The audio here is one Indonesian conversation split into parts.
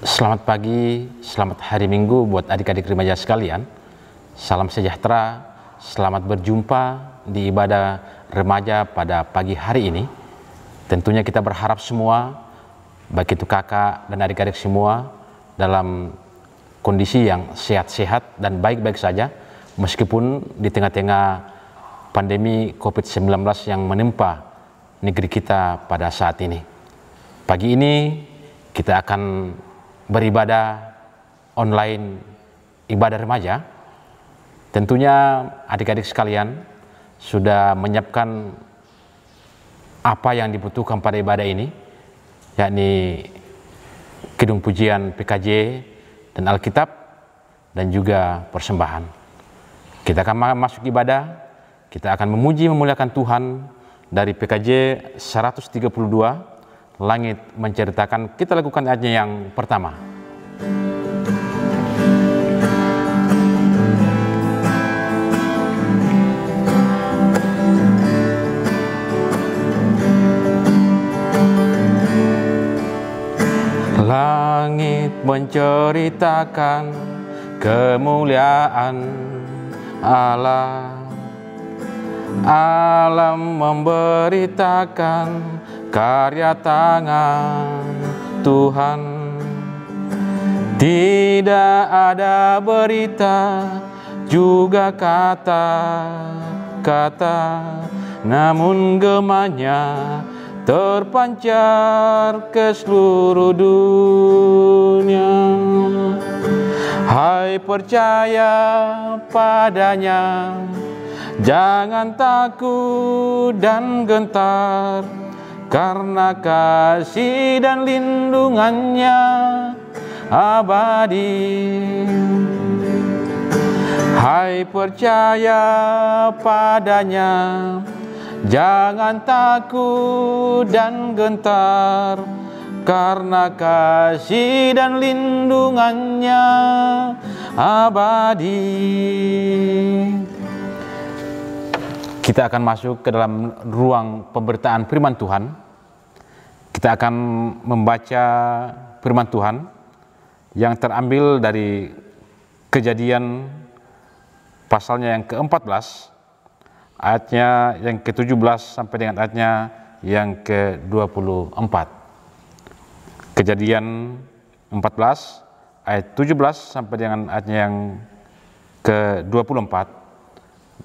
Selamat pagi, selamat hari Minggu buat adik-adik remaja sekalian. Salam sejahtera, selamat berjumpa di ibadah remaja pada pagi hari ini. Tentunya kita berharap semua, baik itu kakak dan adik-adik semua, dalam kondisi yang sehat-sehat dan baik-baik saja, meskipun di tengah-tengah pandemi COVID-19 yang menimpa negeri kita pada saat ini. Pagi ini kita akan beribadah online, ibadah remaja. Tentunya adik-adik sekalian sudah menyiapkan apa yang dibutuhkan pada ibadah ini, yakni kidung pujian PKJ dan Alkitab dan juga persembahan. Kita akan masuk ibadah, kita akan memuji memuliakan Tuhan dari PKJ 132, Langit Menceritakan. Kita lakukan ayatnya yang pertama. Langit menceritakan kemuliaan Allah, alam memberitakan karya tangan Tuhan. Tidak ada berita juga kata-kata, namun gemanya terpancar ke seluruh dunia. Hai, percaya padanya, jangan takut dan gentar, karena kasih dan lindungannya abadi. Hai, percaya padanya, jangan takut dan gentar, karena kasih dan lindungannya abadi. Kita akan masuk ke dalam ruang pemberitaan firman Tuhan. Kita akan membaca firman Tuhan yang terambil dari Kejadian pasalnya yang ke-14, ayatnya yang ke-17 sampai dengan ayatnya yang ke-24. Kejadian 14 ayat 17 sampai dengan ayatnya yang ke-24.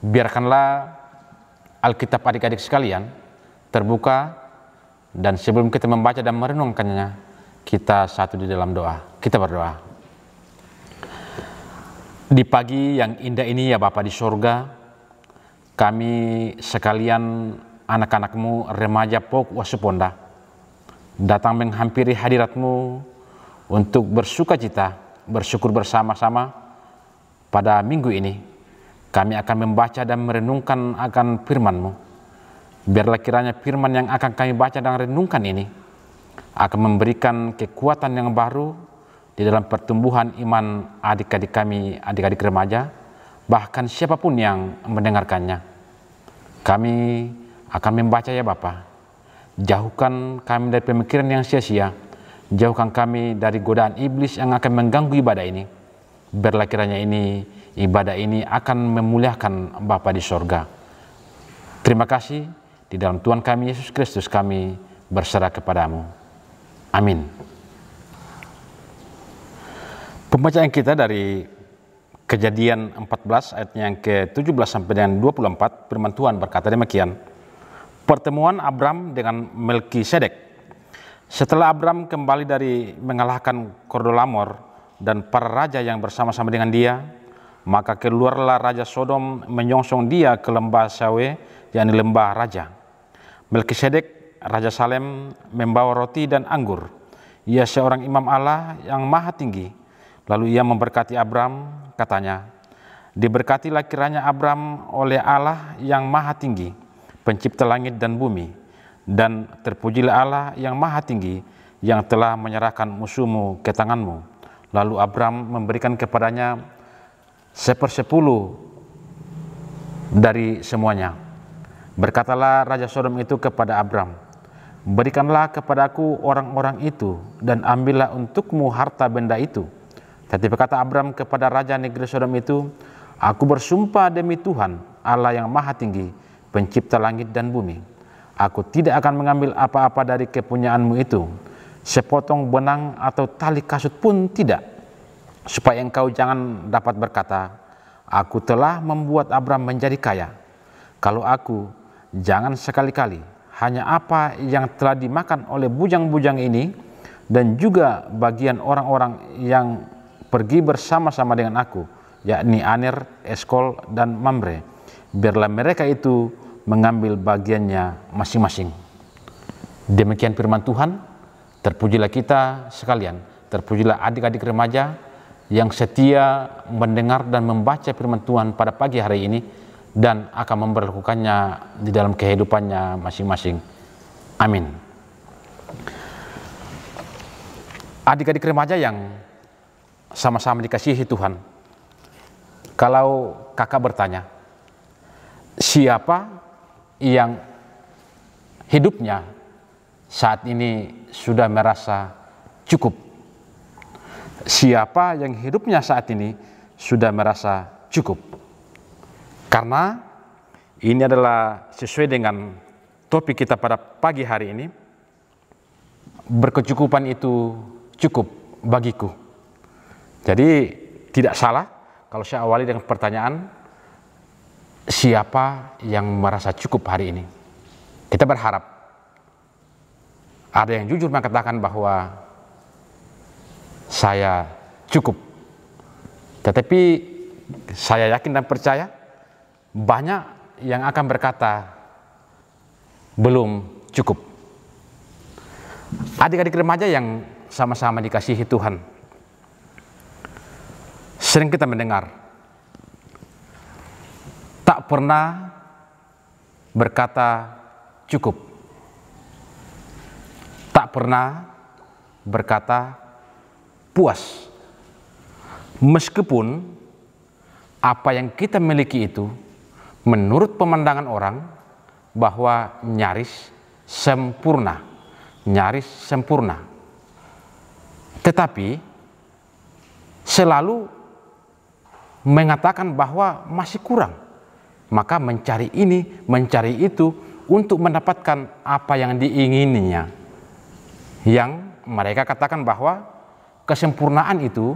Biarkanlah Alkitab adik-adik sekalian terbuka, dan sebelum kita membaca dan merenungkannya, kita satu di dalam doa. Kita berdoa. Di pagi yang indah ini ya Bapa di sorga, kami sekalian anak-anak-Mu remaja Pok Wasuponda datang menghampiri hadirat-Mu untuk bersukacita, bersyukur bersama-sama pada minggu ini. Kami akan membaca dan merenungkan akan firman-Mu. Biarlah kiranya firman yang akan kami baca dan renungkan ini akan memberikan kekuatan yang baru di dalam pertumbuhan iman adik-adik kami, adik-adik remaja, bahkan siapapun yang mendengarkannya. Kami akan membaca ya Bapa. Jauhkan kami dari pemikiran yang sia-sia, jauhkan kami dari godaan iblis yang akan mengganggu ibadah ini. Biarlah kiranya ibadah ini akan memuliakan Bapa di sorga. Terima kasih, di dalam Tuhan kami Yesus Kristus kami berserah kepadamu. Amin. Pembacaan kita dari Kejadian 14 ayatnya yang ke-17 sampai dengan 24, firman Tuhan berkata demikian. Pertemuan Abram dengan Melkisedek. Setelah Abram kembali dari mengalahkan Kordolamor dan para raja yang bersama-sama dengan dia, maka keluarlah Raja Sodom menyongsong dia ke lembah Sawe, yakni lembah raja. Melkisedek, Raja Salem, membawa roti dan anggur. Ia seorang imam Allah yang maha tinggi. Lalu ia memberkati Abram, katanya, diberkatilah kiranya Abram oleh Allah yang maha tinggi, pencipta langit dan bumi, dan terpujilah Allah yang maha tinggi, yang telah menyerahkan musuhmu ke tanganmu. Lalu Abram memberikan kepadanya 1/10 dari semuanya. Berkatalah Raja Sodom itu kepada Abram, Berikanlah kepadaku orang-orang itu, dan ambillah untukmu harta benda itu. Tetapi kata Abram kepada raja negeri Sodom itu, aku bersumpah demi Tuhan, Allah yang maha tinggi, pencipta langit dan bumi, aku tidak akan mengambil apa-apa dari kepunyaanmu itu, sepotong benang atau tali kasut pun tidak, supaya engkau jangan dapat berkata, aku telah membuat Abram menjadi kaya. Kalau aku, jangan sekali-kali hanya apa yang telah dimakan oleh bujang-bujang ini, dan juga bagian orang-orang yang pergi bersama-sama dengan aku, yakni Aner, Eskol, dan Mamre. Biarlah mereka itu mengambil bagiannya masing-masing. Demikian firman Tuhan. Terpujilah kita sekalian, terpujilah adik-adik remaja yang setia mendengar dan membaca firman Tuhan pada pagi hari ini, dan akan memperlakukannya di dalam kehidupannya masing-masing. Amin. Adik-adik remaja yang sama-sama dikasihi Tuhan, kalau kakak bertanya, siapa yang hidupnya saat ini sudah merasa cukup? Siapa yang hidupnya saat ini sudah merasa cukup? Karena ini adalah sesuai dengan topik kita pada pagi hari ini, berkecukupan itu cukup bagiku. Jadi tidak salah kalau saya awali dengan pertanyaan, siapa yang merasa cukup hari ini? Kita berharap ada yang jujur mengatakan bahwa saya cukup. Tetapi saya yakin dan percaya banyak yang akan berkata belum cukup. Adik-adik remaja yang sama-sama dikasihi Tuhan, sering kita mendengar tak pernah berkata cukup, tak pernah berkata puas, meskipun apa yang kita miliki itu menurut pemandangan orang bahwa nyaris sempurna, tetapi selalu mengatakan bahwa masih kurang, maka mencari ini, mencari itu untuk mendapatkan apa yang diingininya, yang mereka katakan bahwa kesempurnaan itu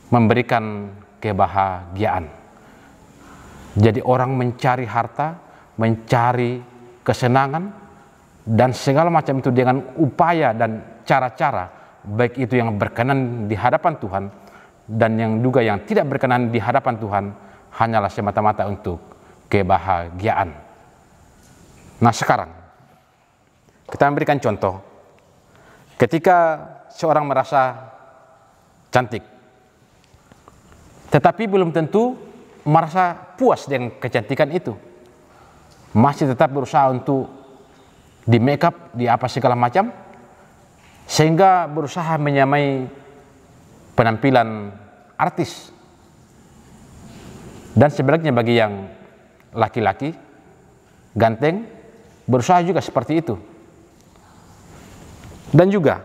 memberikan kebahagiaan. Jadi orang mencari harta, mencari kesenangan, dan segala macam itu dengan upaya dan cara-cara, baik itu yang berkenan di hadapan Tuhan, dan yang juga yang tidak berkenan di hadapan Tuhan, hanyalah semata-mata untuk kebahagiaan. Nah sekarang, kita memberikan contoh, ketika seorang merasa cantik, tetapi belum tentu merasa puas dengan kecantikan itu, masih tetap berusaha untuk di make up, di apa segala macam, sehingga berusaha menyamai penampilan artis. Dan sebaliknya bagi yang laki-laki ganteng, berusaha juga seperti itu. Dan juga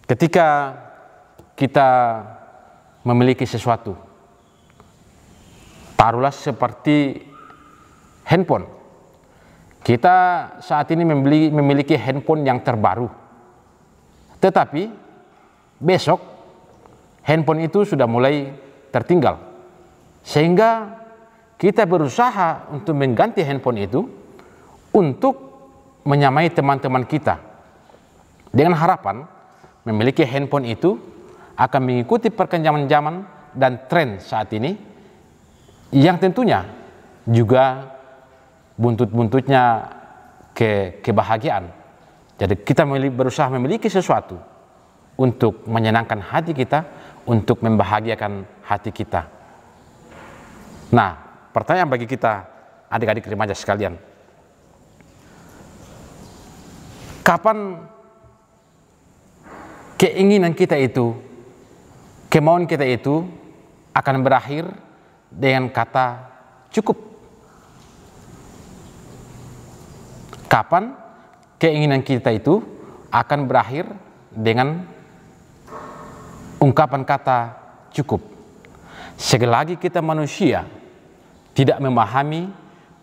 ketika kita memiliki sesuatu, taruhlah seperti handphone. Kita saat ini memiliki handphone yang terbaru, tetapi besok handphone itu sudah mulai tertinggal, sehingga kita berusaha untuk mengganti handphone itu untuk menyamai teman-teman kita, dengan harapan memiliki handphone itu akan mengikuti perkembangan zaman dan tren saat ini, yang tentunya juga buntut-buntutnya kebahagiaan. Jadi kita berusaha memiliki sesuatu untuk menyenangkan hati kita, untuk membahagiakan hati kita. Nah, pertanyaan bagi kita adik-adik remaja sekalian, kapan keinginan kita itu, kemauan kita itu akan berakhir dengan kata cukup? Kapan keinginan kita itu akan berakhir dengan ungkapan kata cukup. Sekali lagi kita manusia tidak memahami,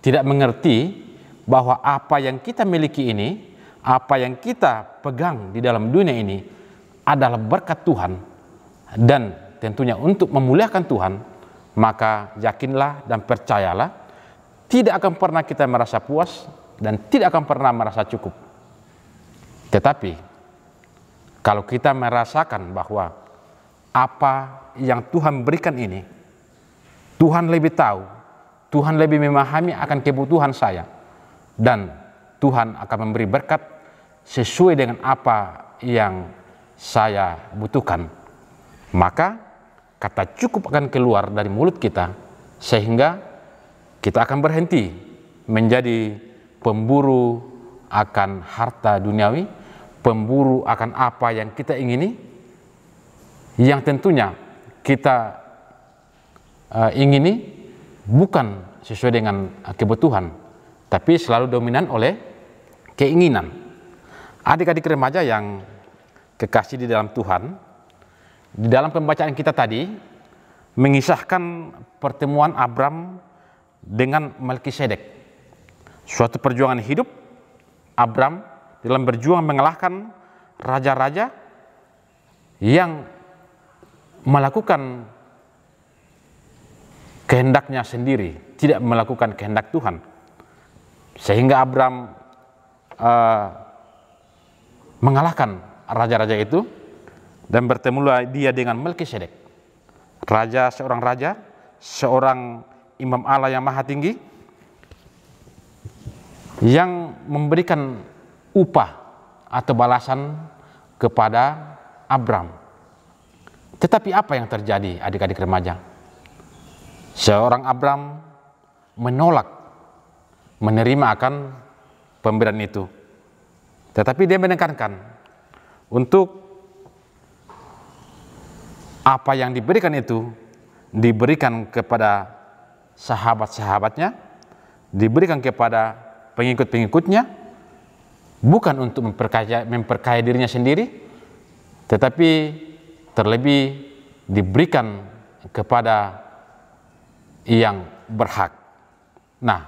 tidak mengerti bahwa apa yang kita miliki ini, apa yang kita pegang di dalam dunia ini adalah berkat Tuhan, dan tentunya untuk memuliakan Tuhan, maka yakinlah dan percayalah, tidak akan pernah kita merasa puas dan tidak akan pernah merasa cukup. Tetapi kalau kita merasakan bahwa apa yang Tuhan berikan ini, Tuhan lebih tahu, Tuhan lebih memahami akan kebutuhan saya, dan Tuhan akan memberi berkat sesuai dengan apa yang saya butuhkan, maka kata cukup akan keluar dari mulut kita, sehingga kita akan berhenti menjadi pemburu akan harta duniawi, pemburu akan apa yang kita ingini, yang tentunya kita ingini bukan sesuai dengan kebutuhan, tapi selalu dominan oleh keinginan. Adik-adik remaja yang kekasih di dalam Tuhan, di dalam pembacaan kita tadi mengisahkan pertemuan Abram dengan Melkisedek, suatu perjuangan hidup Abram dalam berjuang mengalahkan raja-raja yang melakukan kehendaknya sendiri, tidak melakukan kehendak Tuhan, sehingga Abram mengalahkan raja-raja itu dan bertemulah dia dengan Melkisedek, seorang imam Allah yang maha tinggi, yang memberikan upah atau balasan kepada Abram. Tetapi apa yang terjadi, adik-adik remaja? Seorang Abram menolak menerima akan pemberian itu, tetapi dia menekankan untuk apa yang diberikan itu diberikan kepada sahabat-sahabatnya, diberikan kepada pengikut-pengikutnya, bukan untuk memperkaya dirinya sendiri, tetapi terlebih diberikan kepada yang berhak. Nah,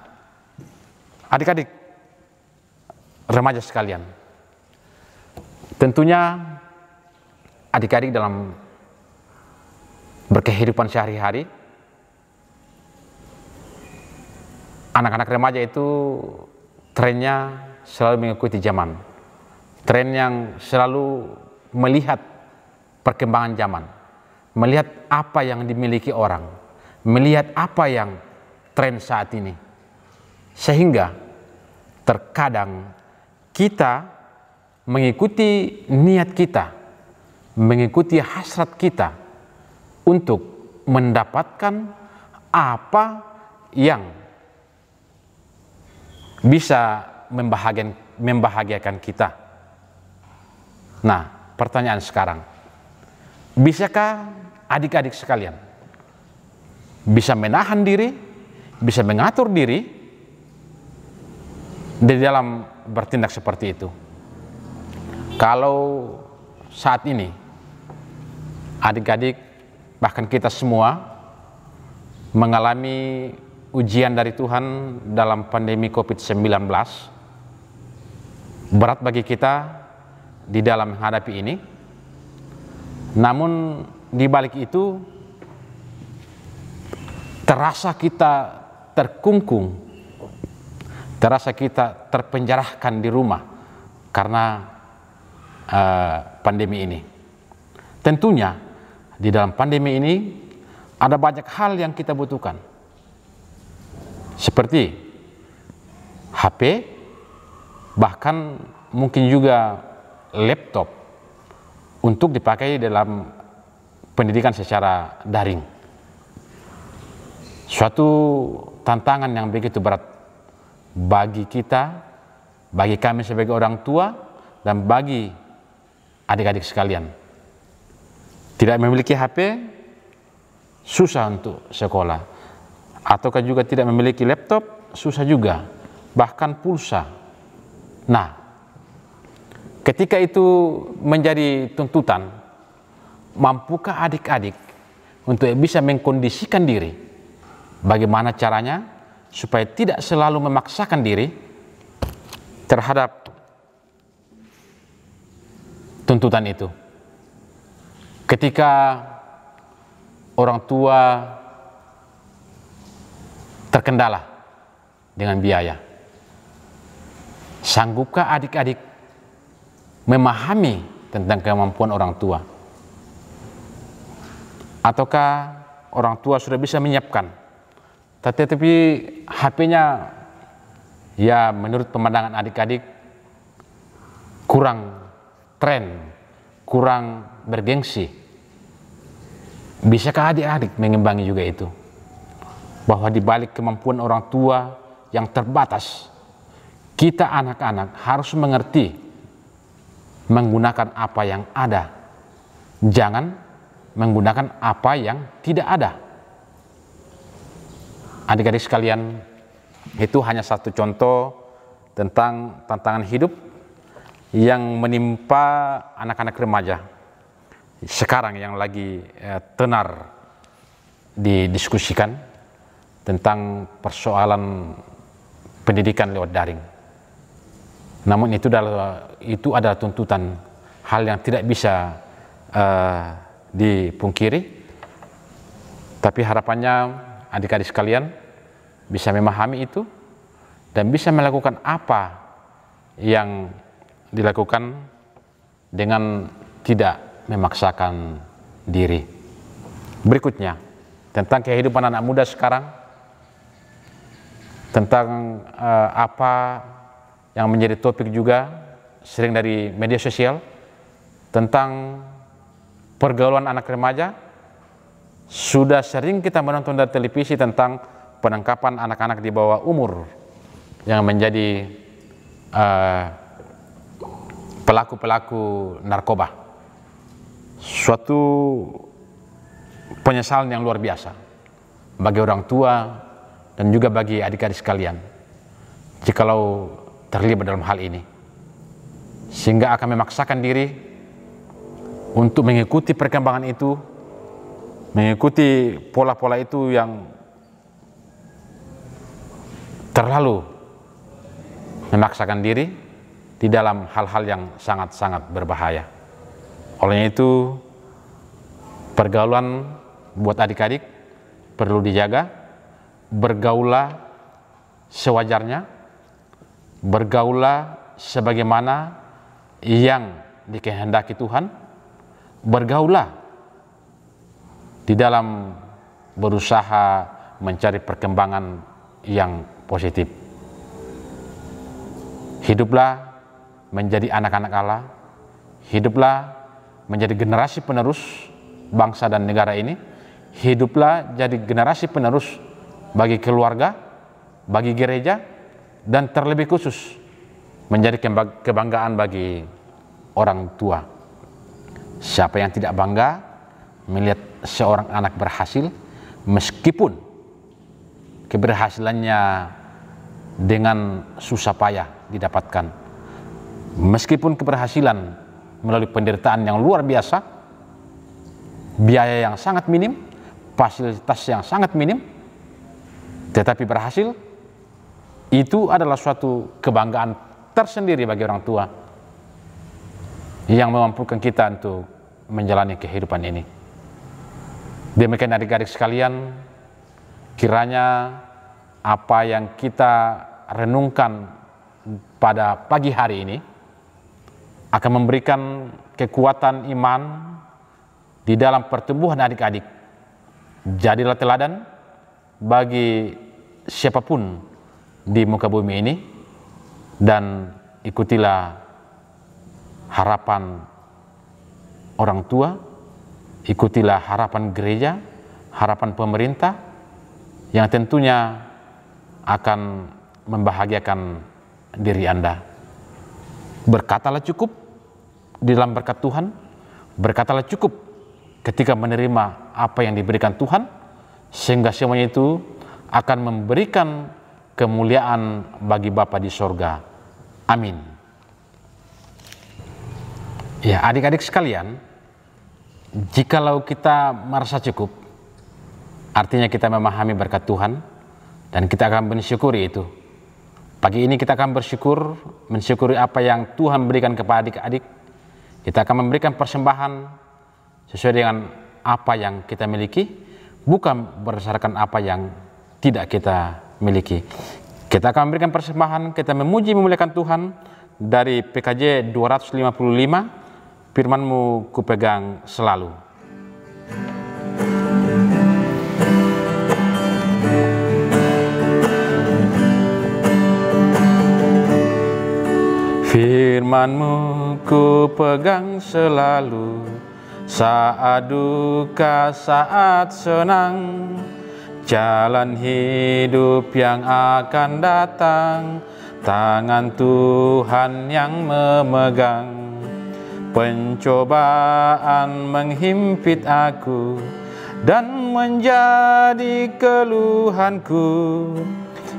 adik-adik remaja sekalian, tentunya adik-adik dalam berkehidupan sehari-hari, anak-anak remaja itu trennya selalu mengikuti zaman, tren yang selalu melihat perkembangan zaman, melihat apa yang dimiliki orang, melihat apa yang tren saat ini, sehingga terkadang kita mengikuti niat kita, mengikuti hasrat kita untuk mendapatkan apa yang bisa membahagiakan kita. Nah, pertanyaan sekarang, bisakah adik-adik sekalian bisa menahan diri, bisa mengatur diri di dalam bertindak seperti itu? Kalau saat ini adik-adik, bahkan kita semua mengalami ujian dari Tuhan dalam pandemi COVID-19, berat bagi kita di dalam menghadapi ini. Namun di balik itu terasa kita terkungkung, terasa kita terpenjarakan di rumah karena pandemi ini. Tentunya di dalam pandemi ini ada banyak hal yang kita butuhkan, seperti HP, bahkan mungkin juga laptop untuk dipakai dalam pendidikan secara daring. Suatu tantangan yang begitu berat bagi kita, bagi kami sebagai orang tua, dan bagi adik-adik sekalian. Tidak memiliki HP, susah untuk sekolah. Ataukah juga tidak memiliki laptop, susah juga. Bahkan pulsa. Nah, Ketika itu menjadi tuntutan, mampukah adik-adik untuk bisa mengkondisikan diri? Bagaimana caranya supaya tidak selalu memaksakan diri terhadap tuntutan itu? Ketika orang tua terkendala dengan biaya, sanggupkah adik-adik memahami tentang kemampuan orang tua? Ataukah orang tua sudah bisa menyiapkan, tetapi HP-nya ya menurut pemandangan adik-adik kurang tren, kurang bergengsi? Bisakah adik-adik mengimbangi juga itu? Bahwa di balik kemampuan orang tua yang terbatas, kita anak-anak harus mengerti menggunakan apa yang ada, jangan menggunakan apa yang tidak ada. Adik-adik sekalian, itu hanya satu contoh tentang tantangan hidup yang menimpa anak-anak remaja sekarang yang lagi tenar didiskusikan tentang persoalan pendidikan lewat daring. Namun itu adalah tuntutan, hal yang tidak bisa dipungkiri. Tapi harapannya adik-adik sekalian bisa memahami itu dan bisa melakukan apa yang dilakukan dengan tidak memaksakan diri. Berikutnya, tentang kehidupan anak muda sekarang, tentang apa yang menjadi topik juga sering dari media sosial, tentang pergaulan anak remaja. Sudah sering kita menonton dari televisi tentang penangkapan anak-anak di bawah umur yang menjadi pelaku-pelaku narkoba. Suatu penyesalan yang luar biasa bagi orang tua dan juga bagi adik-adik sekalian jikalau terlibat dalam hal ini, sehingga akan memaksakan diri untuk mengikuti perkembangan itu, mengikuti pola-pola itu yang terlalu memaksakan diri di dalam hal-hal yang sangat-sangat berbahaya. Oleh itu, pergaulan buat adik-adik perlu dijaga. Bergaulah sewajarnya, bergaulah sebagaimana yang dikehendaki Tuhan, bergaulah di dalam berusaha mencari perkembangan yang positif. Hiduplah menjadi anak-anak Allah, hiduplah menjadi generasi penerus bangsa dan negara ini, hiduplah jadi generasi penerus bagi keluarga, bagi gereja, dan terlebih khusus menjadi kebanggaan bagi orang tua. Siapa yang tidak bangga melihat seorang anak berhasil, meskipun keberhasilannya dengan susah payah didapatkan, meskipun keberhasilan melalui penderitaan yang luar biasa, biaya yang sangat minim, fasilitas yang sangat minim, tetapi berhasil, itu adalah suatu kebanggaan tersendiri bagi orang tua yang memampukan kita untuk menjalani kehidupan ini. Demikian adik-adik sekalian, kiranya apa yang kita renungkan pada pagi hari ini akan memberikan kekuatan iman di dalam pertumbuhan adik-adik. Jadilah teladan bagi siapapun di muka bumi ini, dan ikutilah harapan orang tua, ikutilah harapan gereja, harapan pemerintah yang tentunya akan membahagiakan diri Anda. Berkatalah cukup di dalam berkat Tuhan, berkatalah cukup ketika menerima apa yang diberikan Tuhan, sehingga semuanya itu akan memberikan kemuliaan bagi Bapa di sorga. Amin. Ya, adik-adik sekalian, jikalau kita merasa cukup, artinya kita memahami berkat Tuhan dan kita akan mensyukuri itu. Pagi ini kita akan bersyukur, mensyukuri apa yang Tuhan berikan kepada adik-adik. Kita akan memberikan persembahan sesuai dengan apa yang kita miliki, bukan berdasarkan apa yang tidak kita miliki. Kita akan memberikan persembahan, kita memuji memuliakan Tuhan dari PKJ 255, firman-Mu kupegang selalu. Firman-Mu kupegang selalu, saat duka, saat senang, jalan hidup yang akan datang, tangan Tuhan yang memegang. Pencobaan menghimpit aku dan menjadi keluhanku,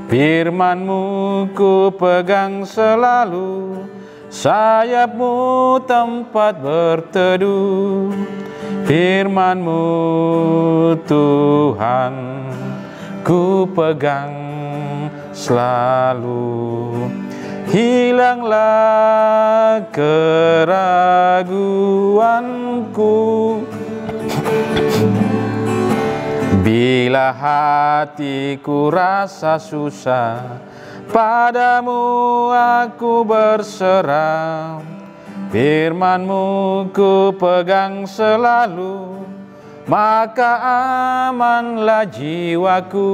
firman-Mu ku pegang selalu, sayap-Mu tempat berteduh. Firman-Mu Tuhan ku pegang selalu. Hilanglah keraguanku bila hatiku rasa susah, padamu aku berserah. Firman-Mu ku pegang selalu, maka amanlah jiwaku.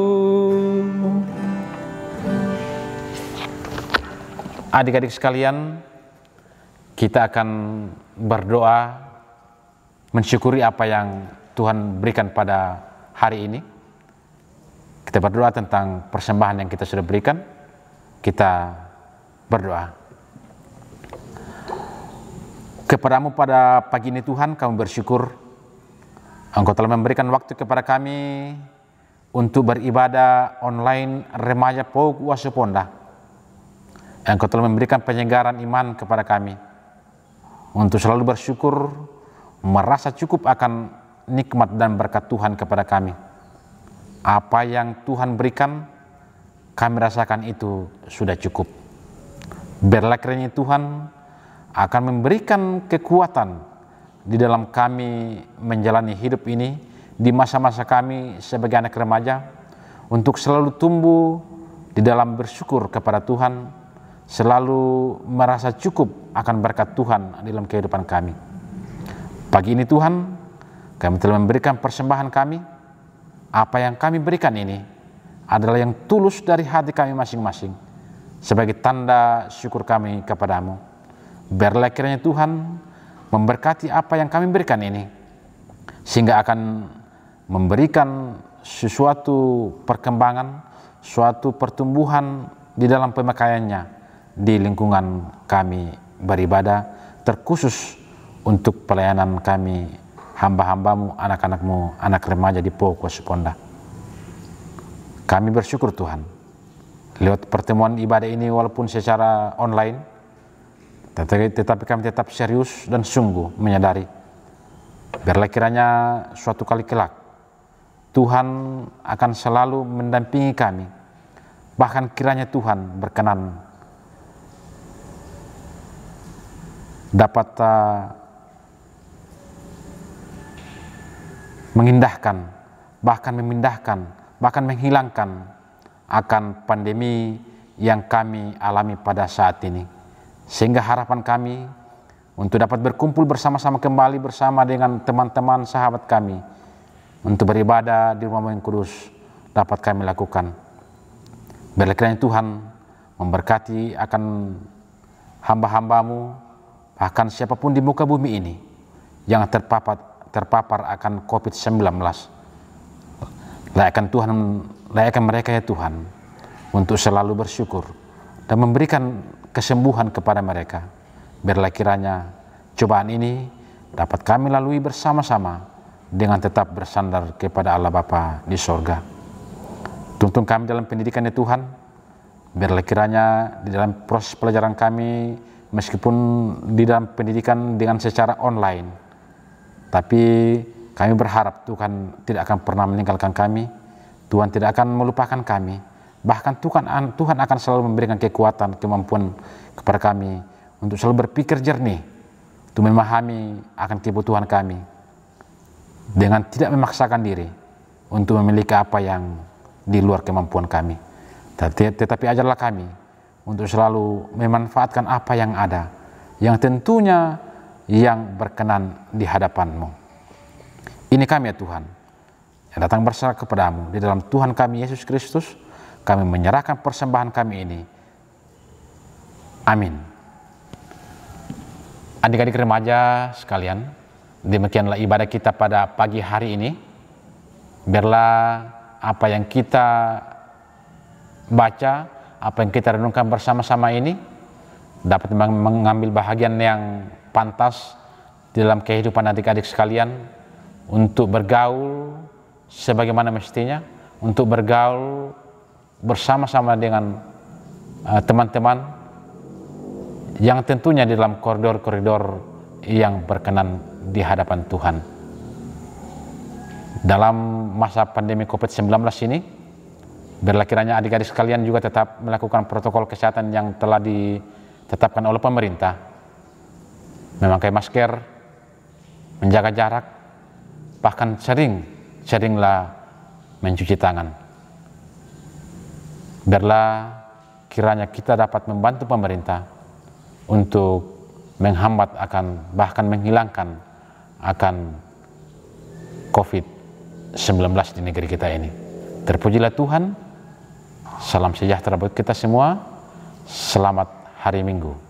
Adik-adik sekalian, kita akan berdoa mensyukuri apa yang Tuhan berikan pada hari ini. Kita berdoa tentang persembahan yang kita sudah berikan. Kita berdoa. Kepadamu pada pagi ini Tuhan, kami bersyukur Engkau telah memberikan waktu kepada kami untuk beribadah online remaja Pok Wasuponda. Engkau telah memberikan penyegaran iman kepada kami untuk selalu bersyukur, merasa cukup akan nikmat dan berkat Tuhan kepada kami. Apa yang Tuhan berikan, kami rasakan itu sudah cukup. Biarlah kiranya Tuhan akan memberikan kekuatan di dalam kami menjalani hidup ini, di masa-masa kami sebagai anak remaja, untuk selalu tumbuh di dalam bersyukur kepada Tuhan, selalu merasa cukup akan berkat Tuhan dalam kehidupan kami. Pagi ini Tuhan, kami telah memberikan persembahan kami. Apa yang kami berikan ini adalah yang tulus dari hati kami masing-masing, sebagai tanda syukur kami kepadamu. Biarlah kiranya Tuhan memberkati apa yang kami berikan ini, sehingga akan memberikan sesuatu perkembangan, suatu pertumbuhan di dalam pemakaiannya di lingkungan kami beribadah, terkhusus untuk pelayanan kami, hamba-hambamu, anak-anakmu, anak remaja di Pok Wasuponda. Kami bersyukur Tuhan, lewat pertemuan ibadah ini walaupun secara online, tetapi kami tetap serius dan sungguh menyadari, biarlah kiranya suatu kali kelak, Tuhan akan selalu mendampingi kami, bahkan kiranya Tuhan berkenan dapat mengindahkan, bahkan memindahkan, bahkan menghilangkan akan pandemi yang kami alami pada saat ini. Sehingga harapan kami untuk dapat berkumpul bersama-sama kembali bersama dengan teman-teman sahabat kami untuk beribadah di rumah yang kudus dapat kami lakukan. Biarlah kiranya Tuhan memberkati akan hamba-hambamu, bahkan siapapun di muka bumi ini yang terpapar akan COVID-19. Layakkan mereka ya Tuhan untuk selalu bersyukur dan memberikan kesembuhan kepada mereka. Biarlah kiranya cobaan ini dapat kami lalui bersama-sama dengan tetap bersandar kepada Allah Bapa di sorga. Tuntun kami dalam pendidikan ya Tuhan. Biarlah kiranya di dalam proses pelajaran kami meskipun di dalam pendidikan dengan secara online, tapi kami berharap Tuhan tidak akan pernah meninggalkan kami, Tuhan tidak akan melupakan kami, bahkan Tuhan akan selalu memberikan kekuatan, kemampuan kepada kami untuk selalu berpikir jernih, untuk memahami akan kebutuhan kami, dengan tidak memaksakan diri untuk memiliki apa yang di luar kemampuan kami. Tetapi ajarlah kami untuk selalu memanfaatkan apa yang ada, yang tentunya yang berkenan di hadapan-Mu. Ini kami ya Tuhan, yang datang berserah kepadamu di dalam Tuhan kami Yesus Kristus. Kami menyerahkan persembahan kami ini. Amin. Adik-adik remaja sekalian, demikianlah ibadah kita pada pagi hari ini. Biarlah apa yang kita baca, apa yang kita renungkan bersama-sama ini dapat mengambil bahagian yang pantas di dalam kehidupan adik-adik sekalian, untuk bergaul sebagaimana mestinya, untuk bergaul bersama-sama dengan teman-teman yang tentunya di dalam koridor-koridor yang berkenan di hadapan Tuhan. Dalam masa pandemi COVID-19 ini, biarlah kiranya adik-adik sekalian juga tetap melakukan protokol kesehatan yang telah ditetapkan oleh pemerintah, memakai masker, menjaga jarak, bahkan seringlah mencuci tangan. Biarlah kiranya kita dapat membantu pemerintah untuk menghambat akan, bahkan menghilangkan akan COVID-19 di negeri kita ini. Terpujilah Tuhan. Salam sejahtera buat kita semua. Selamat hari Minggu.